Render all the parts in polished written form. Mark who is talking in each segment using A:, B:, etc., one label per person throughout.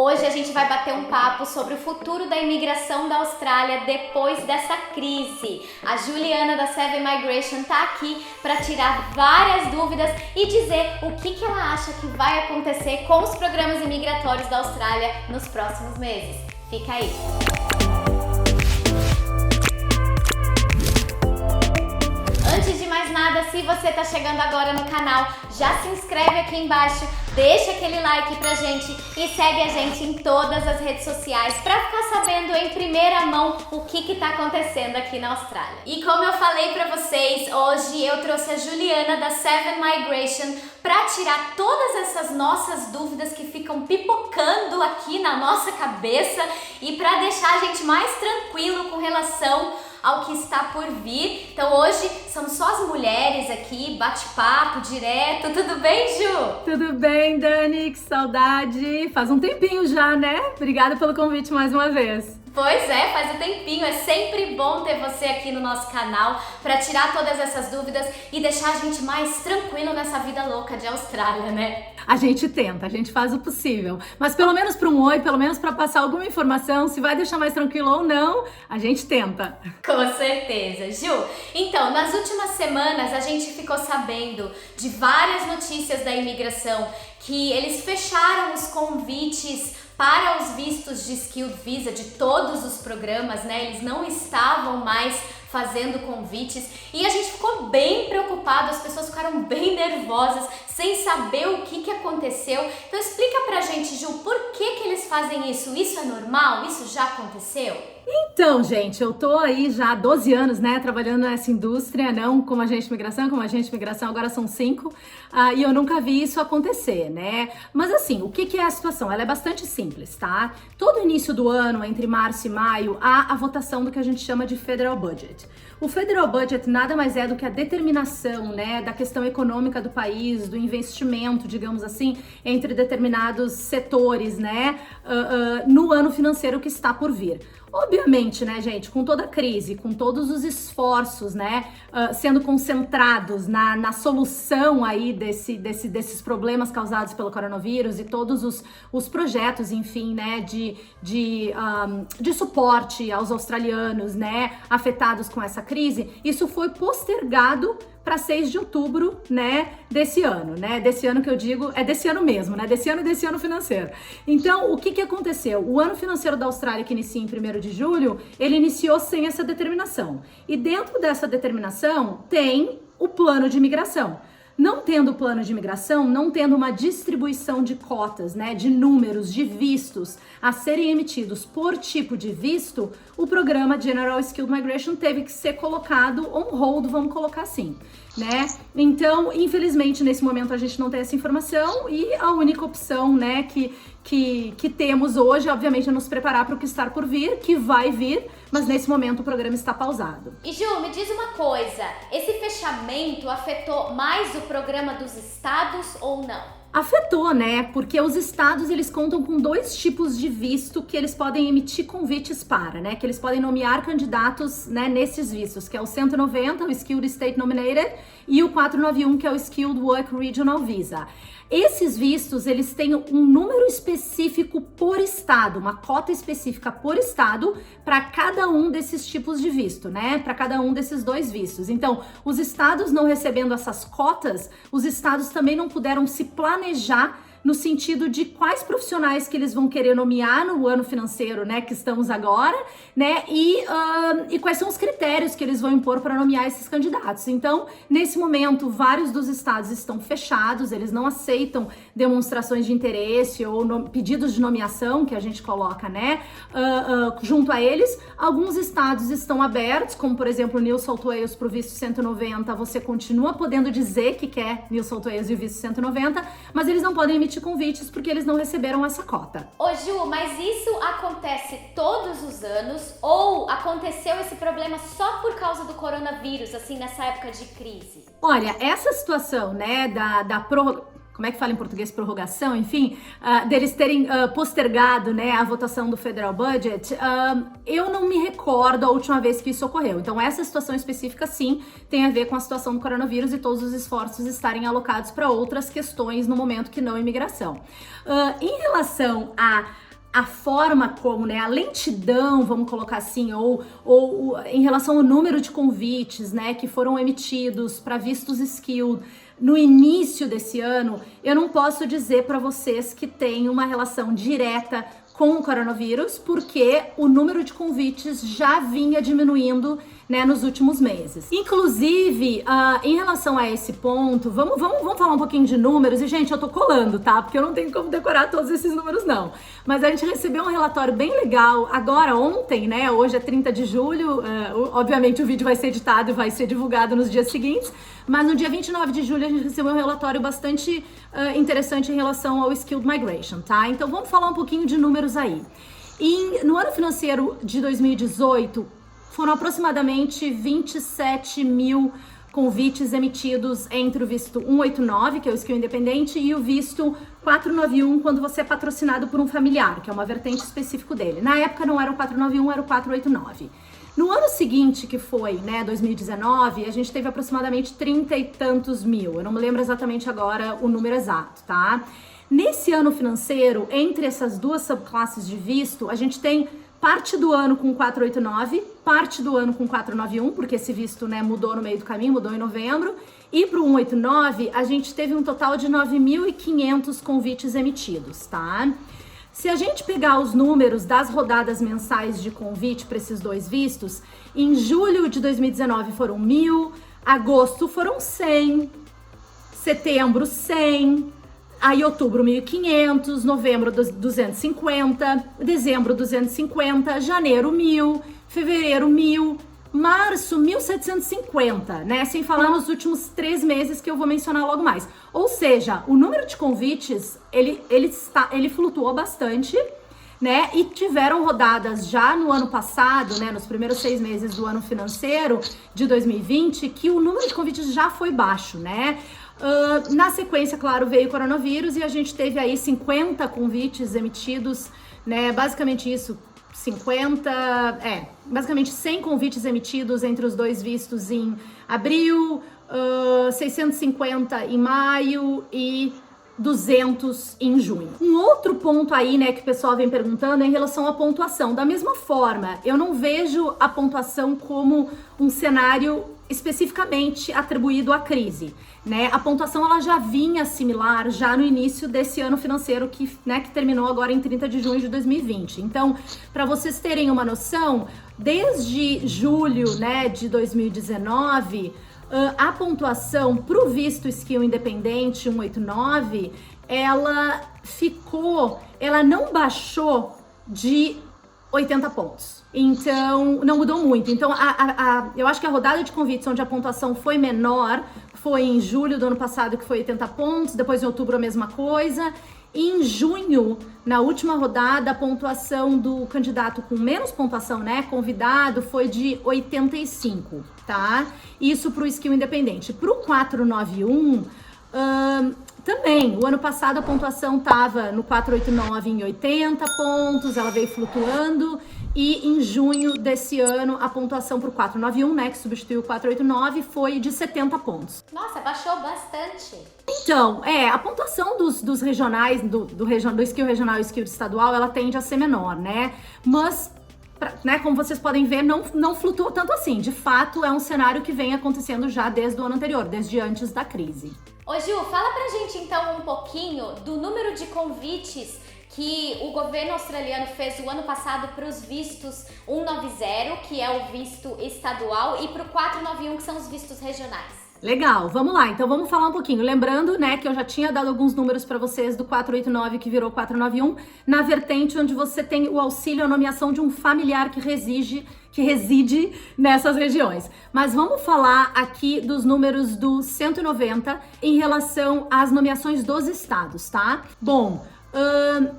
A: Hoje a gente vai bater um papo sobre o futuro da imigração da Austrália depois dessa crise. A Juliana da Seven Migration tá aqui para tirar várias dúvidas e dizer o que ela acha que vai acontecer com os programas imigratórios da Austrália nos próximos meses. Fica aí! Antes de mais nada, se você tá chegando agora no canal, já se inscreve aqui embaixo, deixa aquele like pra gente e segue a gente em todas as redes sociais pra ficar sabendo em primeira mão o que tá acontecendo aqui na Austrália. E como eu falei pra vocês, hoje eu trouxe a Juliana da Seven Migration pra tirar todas essas nossas dúvidas que ficam pipocando aqui na nossa cabeça e pra deixar a gente mais tranquilo com relação ao que está por vir. Então hoje são só as mulheres aqui, bate-papo direto. Tudo bem, Ju?
B: Tudo bem, Dani? Que saudade! Faz um tempinho já, né? Obrigada pelo convite mais uma vez.
A: Pois é, faz um tempinho. É sempre bom ter você aqui no nosso canal para tirar todas essas dúvidas e deixar a gente mais tranquilo nessa vida louca de Austrália, né?
B: A gente tenta, a gente faz o possível. Mas pelo menos para um oi, pelo menos para passar alguma informação, se vai deixar mais tranquilo ou não, a gente tenta.
A: Com certeza. Ju, então, nas últimas semanas a gente ficou sabendo de várias notícias da imigração que eles fecharam os convites para os vistos de Skilled Visa de todos os programas, né? Eles não estavam mais fazendo convites e a gente ficou bem preocupado, as pessoas ficaram bem nervosas, sem saber o que aconteceu. Então explica pra gente, Ju, por que eles fazem isso? Isso é normal? Isso já aconteceu?
B: Então, gente, eu tô aí já há 12 anos, né, trabalhando nessa indústria, não como agente de imigração, agora são 5, e eu nunca vi isso acontecer, né? Mas assim, o que é a situação? Ela é bastante simples, tá? Todo início do ano, entre março e maio, há a votação do que a gente chama de Federal Budget. O Federal Budget nada mais é do que a determinação, né, da questão econômica do país, do investimento, digamos assim, entre determinados setores, né, no ano financeiro que está por vir. Obviamente, né, gente, com toda a crise, com todos os esforços, né, sendo concentrados na solução aí desses problemas causados pelo coronavírus e todos os projetos, enfim, né, de suporte aos australianos, né, afetados com essa crise, isso foi postergado para 6 de outubro, né, desse ano, né, desse ano que eu digo, é desse ano mesmo, né, desse ano financeiro. Então, o que aconteceu? O ano financeiro da Austrália, que inicia em 1º de julho, ele iniciou sem essa determinação. E dentro dessa determinação tem o plano de imigração. Não tendo plano de imigração, não tendo uma distribuição de cotas, né, de números, de vistos a serem emitidos por tipo de visto, o programa General Skilled Migration teve que ser colocado on hold, vamos colocar assim, né? Então, infelizmente, nesse momento a gente não tem essa informação e a única opção, né, que temos hoje, obviamente, é nos preparar para o que está por vir, que vai vir, mas nesse momento o programa está pausado.
A: E Ju, me diz uma coisa, esse fechamento afetou mais o programa dos estados ou não?
B: Afetou, né? Porque os estados, eles contam com 2 tipos de visto que eles podem emitir convites para, né? Que eles podem nomear candidatos, né, nesses vistos, que é o 190, o Skilled State Nominated, e o 491, que é o Skilled Work Regional Visa. Esses vistos, eles têm um número específico por estado, uma cota específica por estado para cada um desses tipos de visto, né? Para cada um desses 2 vistos. Então, os estados não recebendo essas cotas, os estados também não puderam se planejar no sentido de quais profissionais que eles vão querer nomear no ano financeiro, né, que estamos agora, né, e quais são os critérios que eles vão impor para nomear esses candidatos. Então, nesse momento, vários dos estados estão fechados, eles não aceitam demonstrações de interesse ou pedidos de nomeação que a gente coloca, né, junto a eles. Alguns estados estão abertos, como por exemplo New South Wales para o visto 190, você continua podendo dizer que quer New South Wales e o visto 190, mas eles não podem emitir convites porque eles não receberam essa cota.
A: Ô Ju, mas isso acontece todos os anos ou aconteceu esse problema só por causa do coronavírus, assim, nessa época de crise?
B: Olha, essa situação, né, como é que fala em português, prorrogação, enfim, deles terem postergado, né, a votação do Federal Budget, eu não me recordo a última vez que isso ocorreu. Então, essa situação específica, sim, tem a ver com a situação do coronavírus e todos os esforços estarem alocados para outras questões no momento que não imigração. Em relação a forma como, né, a lentidão, vamos colocar assim, ou em relação ao número de convites, né, que foram emitidos para vistos skilled no início desse ano, eu não posso dizer para vocês que tem uma relação direta com o coronavírus, porque o número de convites já vinha diminuindo, né, nos últimos meses. Inclusive, em relação a esse ponto, vamos falar um pouquinho de números. E, gente, eu tô colando, tá? Porque eu não tenho como decorar todos esses números, não. Mas a gente recebeu um relatório bem legal agora, ontem, né? Hoje é 30 de julho. Obviamente, o vídeo vai ser editado e vai ser divulgado nos dias seguintes. Mas no dia 29 de julho, a gente recebeu um relatório bastante interessante em relação ao Skilled Migration, tá? Então, vamos falar um pouquinho de números aí. No ano financeiro de 2018, foram aproximadamente 27 mil convites emitidos entre o visto 189, que é o skill independente, e o visto 491, quando você é patrocinado por um familiar, que é uma vertente específica dele. Na época não era o 491, era o 489. No ano seguinte, que foi, né, 2019, a gente teve aproximadamente 30 e tantos mil. Eu não me lembro exatamente agora o número exato, tá? Nesse ano financeiro, entre essas duas subclasses de visto, a gente tem parte do ano com 489, parte do ano com 491, porque esse visto, né, mudou no meio do caminho, mudou em novembro. E para o 189, a gente teve um total de 9.500 convites emitidos, tá? Se a gente pegar os números das rodadas mensais de convite para esses dois vistos, em julho de 2019 foram 1.000, agosto foram 100, setembro 100, aí outubro 1.500, novembro 250, dezembro 250, janeiro 1.000, fevereiro 1.000, março 1.750, né? Sem falar nos últimos 3 meses que eu vou mencionar logo mais. Ou seja, o número de convites, ele flutuou bastante, né? E tiveram rodadas já no ano passado, né? Nos primeiros 6 meses do ano financeiro de 2020, que o número de convites já foi baixo, né? Na sequência, claro, veio o coronavírus e a gente teve aí 50 convites emitidos, né? Basicamente isso, basicamente 100 convites emitidos entre os dois vistos em abril, 650 em maio e 200 em junho. Um outro ponto aí, né, que o pessoal vem perguntando é em relação à pontuação. Da mesma forma, eu não vejo a pontuação como um cenário especificamente atribuído à crise, né? A pontuação ela já vinha similar já no início desse ano financeiro que terminou agora em 30 de junho de 2020. Então, para vocês terem uma noção, desde julho, né, de 2019, a pontuação para o visto skill independente 189, ela não baixou de 80 pontos. Então, não mudou muito. Então, eu acho que a rodada de convites onde a pontuação foi menor foi em julho do ano passado, que foi 80 pontos, depois em outubro a mesma coisa. E em junho, na última rodada, a pontuação do candidato com menos pontuação, né, convidado, foi de 85, tá? Isso pro skill independente. Pro 491, também, o ano passado a pontuação tava no 489 em 80 pontos, ela veio flutuando. E em junho desse ano, a pontuação pro 491, né, que substituiu o 489, foi de 70 pontos.
A: Nossa, baixou bastante.
B: Então, a pontuação dos regionais, do skill regional e skill estadual, ela tende a ser menor, né? Mas, né, como vocês podem ver, não flutuou tanto assim. De fato, é um cenário que vem acontecendo já desde o ano anterior, desde antes da crise.
A: Ô Ju, fala pra gente então um pouquinho do número de convites que o governo australiano fez o ano passado para os vistos 190, que é o visto estadual, e para o 491, que são os vistos regionais.
B: Legal, vamos lá, então vamos falar um pouquinho. Lembrando, né, que eu já tinha dado alguns números para vocês do 489 que virou 491, na vertente onde você tem o auxílio à nomeação de um familiar que reside nessas regiões. Mas vamos falar aqui dos números do 190 em relação às nomeações dos estados, tá? Bom,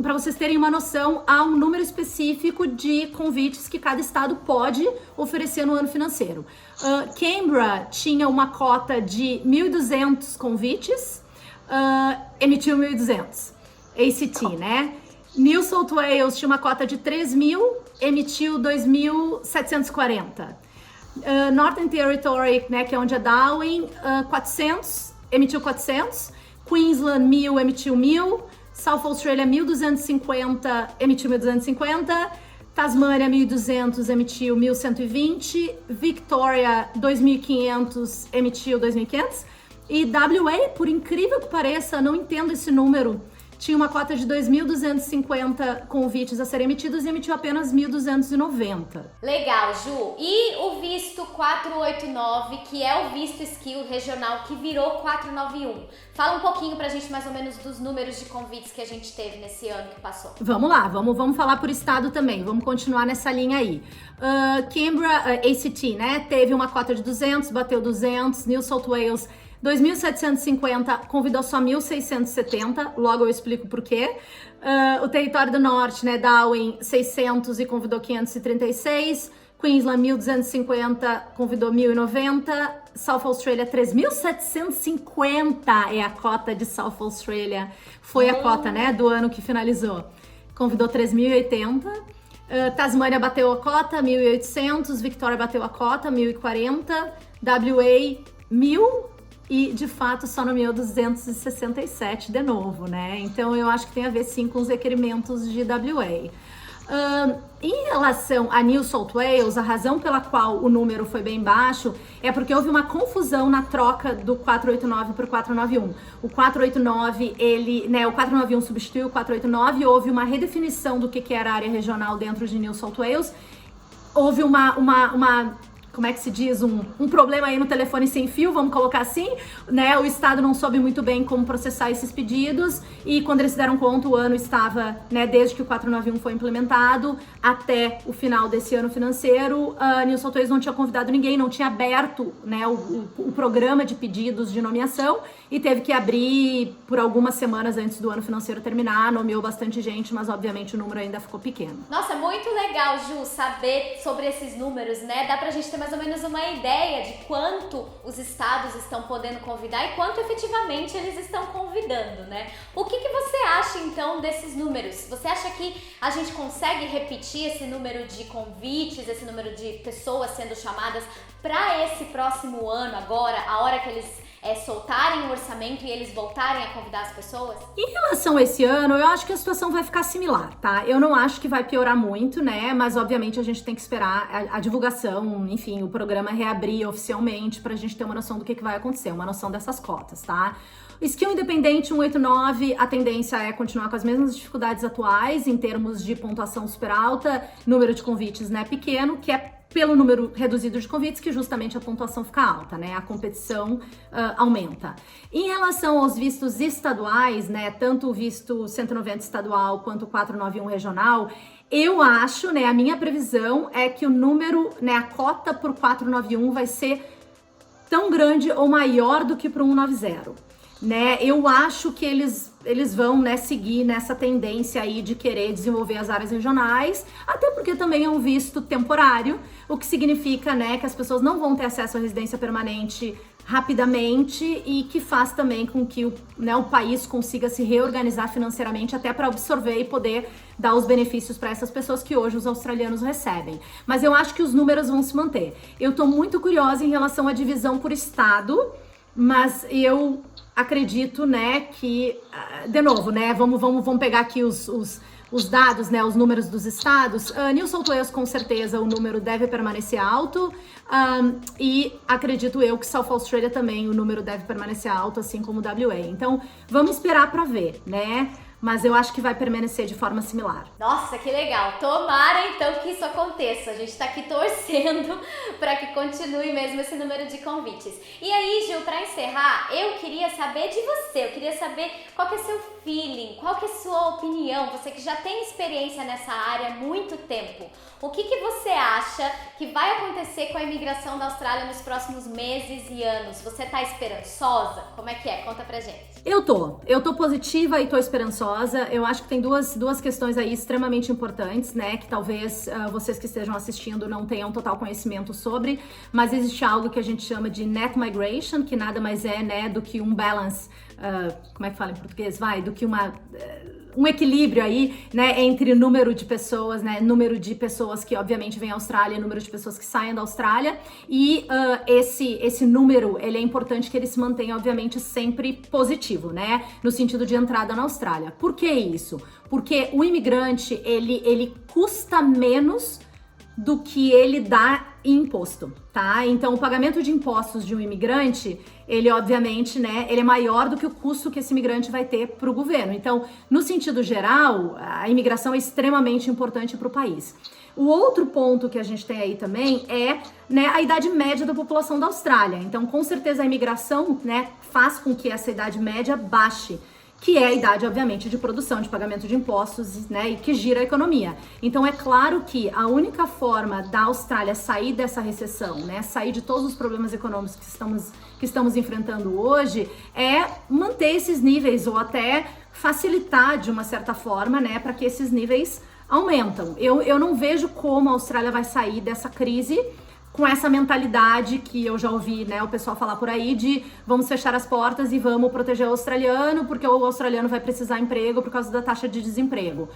B: para vocês terem uma noção, há um número específico de convites que cada estado pode oferecer no ano financeiro. Canberra tinha uma cota de 1.200 convites, emitiu 1.200. ACT, né? New South Wales tinha uma cota de 3.000, emitiu 2.740. Northern Territory, né, que é onde é Darwin, 400, emitiu 400. Queensland, 1.000, emitiu 1.000. South Australia 1.250, emitiu 1.250, Tasmânia 1.200, emitiu 1.120, Victoria 2.500, emitiu 2.500 e WA, por incrível que pareça, não entendo esse número, tinha uma cota de 2.250 convites a serem emitidos e emitiu apenas 1.290.
A: Legal, Ju. E o visto 489, que é o visto skill regional que virou 491. Fala um pouquinho pra gente mais ou menos dos números de convites que a gente teve nesse ano que passou.
B: Vamos lá, vamos falar por estado também, vamos continuar nessa linha aí. Canberra, ACT, né, teve uma cota de 200, bateu 200, New South Wales 2.750, convidou só 1.670, logo eu explico por quê. O Território do Norte, né, Darwin, 600 e convidou 536. Queensland, 1.250, convidou 1.090. South Australia, 3.750 é a cota de South Australia. Foi a cota, né, do ano que finalizou. Convidou 3.080. Tasmânia bateu a cota, 1.800. Victoria bateu a cota, 1.040. WA, 1.000. E, de fato, só nomeou 267 de novo, né? Então, eu acho que tem a ver, sim, com os requerimentos de WA. Em relação a New South Wales, a razão pela qual o número foi bem baixo é porque houve uma confusão na troca do 489 por 491. O 489, o 491 substituiu o 489, houve uma redefinição do que era a área regional dentro de New South Wales. Houve como é que se diz, um problema aí no telefone sem fio, vamos colocar assim, né? O Estado não soube muito bem como processar esses pedidos e quando eles se deram conta, o ano estava, né, desde que o 491 foi implementado até o final desse ano financeiro, a New South Wales não tinha convidado ninguém, não tinha aberto, né, o programa de pedidos de nomeação e teve que abrir por algumas semanas antes do ano financeiro terminar, nomeou bastante gente, mas obviamente o número ainda ficou pequeno.
A: Nossa, muito legal, Ju, saber sobre esses números, né? Dá pra gente ter mais ou menos uma ideia de quanto os estados estão podendo convidar e quanto efetivamente eles estão convidando, né? O que você acha, então, desses números? Você acha que a gente consegue repetir esse número de convites, esse número de pessoas sendo chamadas para esse próximo ano agora, a hora que eles soltarem o orçamento e eles voltarem a convidar as pessoas?
B: Em relação a esse ano, eu acho que a situação vai ficar similar, tá? Eu não acho que vai piorar muito, né? Mas, obviamente, a gente tem que esperar a divulgação, enfim, o programa reabrir oficialmente pra gente ter uma noção do que vai acontecer, uma noção dessas cotas, tá? O Skill Independente 189, a tendência é continuar com as mesmas dificuldades atuais em termos de pontuação super alta, número de convites, né, pequeno, que é pelo número reduzido de convites que justamente a pontuação fica alta, né? A competição aumenta. Em relação aos vistos estaduais, né? Tanto o visto 190 estadual quanto o 491 regional, eu acho, né? A minha previsão é que o número, né? A cota por 491 vai ser tão grande ou maior do que para o 190. Né, eu acho que eles vão, né, seguir nessa tendência aí de querer desenvolver as áreas regionais, até porque também é um visto temporário, o que significa, né, que as pessoas não vão ter acesso à residência permanente rapidamente e que faz também com que o país consiga se reorganizar financeiramente até para absorver e poder dar os benefícios para essas pessoas que hoje os australianos recebem. Mas eu acho que os números vão se manter. Eu estou muito curiosa em relação à divisão por estado, mas eu acredito, né, que, de novo, né, vamos pegar aqui os dados, né, os números dos estados. New South Wales, com certeza, o número deve permanecer alto. E acredito eu que South Australia também, o número deve permanecer alto, assim como o WA. Então, vamos esperar para ver, né? Mas eu acho que vai permanecer de forma similar.
A: Nossa, que legal! Tomara então que isso aconteça. A gente tá aqui torcendo para que continue mesmo esse número de convites. E aí, Gil, para encerrar, eu queria saber de você. Eu queria saber qual que é seu feeling, qual que é sua opinião. Você que já tem experiência nessa área há muito tempo. O que você acha que vai acontecer com a imigração da Austrália nos próximos meses e anos? Você tá esperançosa? Como é que é? Conta pra gente.
B: Eu tô positiva e tô esperançosa. Eu acho que tem duas questões aí extremamente importantes, né, que talvez vocês que estejam assistindo não tenham total conhecimento sobre, mas existe algo que a gente chama de net migration, que nada mais é, né, do que um balance, como é que fala em português? Do que um equilíbrio aí, né, entre número de pessoas, né, número de pessoas que obviamente vêm à Austrália, número de pessoas que saem da Austrália, e esse número, ele é importante que ele se mantenha, obviamente, sempre positivo, né, no sentido de entrada na Austrália. Por que isso? Porque o imigrante, ele custa menos do que ele dá em imposto, tá? Então, o pagamento de impostos de um imigrante, ele obviamente, né, ele é maior do que o custo que esse imigrante vai ter para o governo. Então, no sentido geral, a imigração é extremamente importante para o país. O outro ponto que a gente tem aí também é, né, a idade média da população da Austrália. Então, com certeza, a imigração, né, faz com que essa idade média baixe, que é a idade, obviamente, de produção, de pagamento de impostos, né, e que gira a economia. Então, é claro que a única forma da Austrália sair dessa recessão, né, sair de todos os problemas econômicos que estamos enfrentando hoje, é manter esses níveis ou até facilitar, de uma certa forma, né, para que esses níveis aumentam. Eu não vejo como a Austrália vai sair dessa crise com essa mentalidade que eu já ouvi, né, o pessoal falar por aí de vamos fechar as portas e vamos proteger o australiano porque o australiano vai precisar de emprego por causa da taxa de desemprego.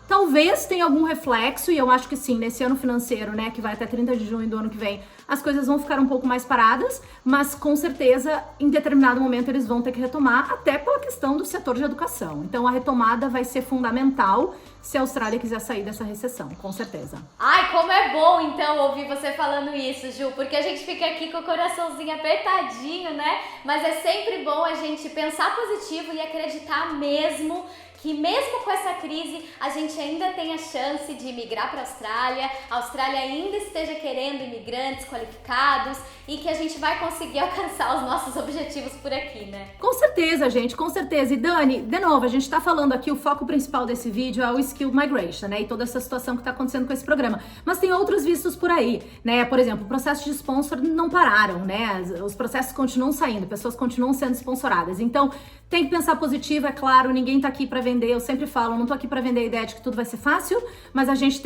B: Talvez tenha algum reflexo, e eu acho que sim, nesse ano financeiro, né, que vai até 30 de junho do ano que vem, as coisas vão ficar um pouco mais paradas, mas com certeza, em determinado momento, eles vão ter que retomar, até pela questão do setor de educação. Então, a retomada vai ser fundamental se a Austrália quiser sair dessa recessão, com certeza.
A: Ai, como é bom, então, ouvir você falando isso, Ju, porque a gente fica aqui com o coraçãozinho apertadinho, né? Mas é sempre bom a gente pensar positivo e acreditar mesmo que mesmo com essa crise, a gente ainda tem a chance de migrar para a Austrália ainda esteja querendo imigrantes qualificados e que a gente vai conseguir alcançar os nossos objetivos por aqui, né?
B: Com certeza, gente, com certeza. E Dani, de novo, a gente tá falando aqui, o foco principal desse vídeo é o Skilled Migration, né? E toda essa situação que tá acontecendo com esse programa. Mas tem outros vistos por aí, né? Por exemplo, o processo de sponsor não pararam, né? Os processos continuam saindo, pessoas continuam sendo sponsoradas. Então, tem que pensar positivo, é claro, ninguém tá aqui pra vender, eu sempre falo, não tô aqui pra vender a ideia de que tudo vai ser fácil, mas vocês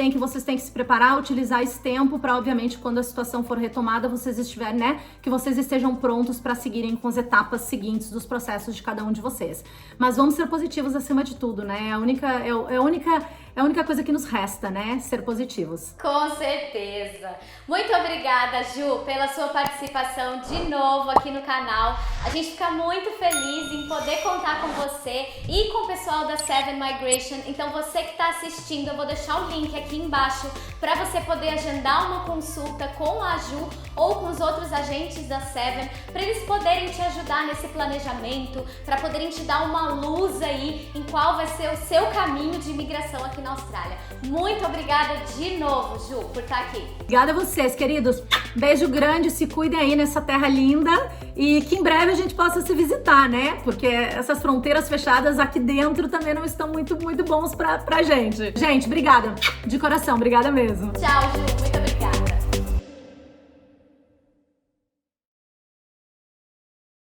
B: têm que se preparar, utilizar esse tempo pra, obviamente, quando a situação for retomada, vocês estiverem, né, que vocês estejam prontos pra seguirem com as etapas seguintes dos processos de cada um de vocês. Mas vamos ser positivos acima de tudo, né, é a única coisa que nos resta, né, ser positivos.
A: Com certeza. Muito obrigada, Ju, pela sua participação de novo aqui no canal. A gente fica muito feliz em poder contar com você e com o pessoal da Seven Migration. Então, você que está assistindo, eu vou deixar o link aqui embaixo para você poder agendar uma consulta com a Ju ou com os outros agentes da Seven, para eles poderem te ajudar nesse planejamento, para poderem te dar uma luz aí em qual vai ser o seu caminho de imigração aqui na Austrália. Muito obrigada de novo, Ju, por estar aqui.
B: Obrigada a vocês, queridos. Beijo grande, se cuidem aí nessa terra linda e que em breve a gente possa se visitar, né? Porque essas fronteiras fechadas aqui dentro também não estão muito bons pra gente. Gente, obrigada. De coração, obrigada mesmo.
A: Tchau, Ju. Muito obrigada.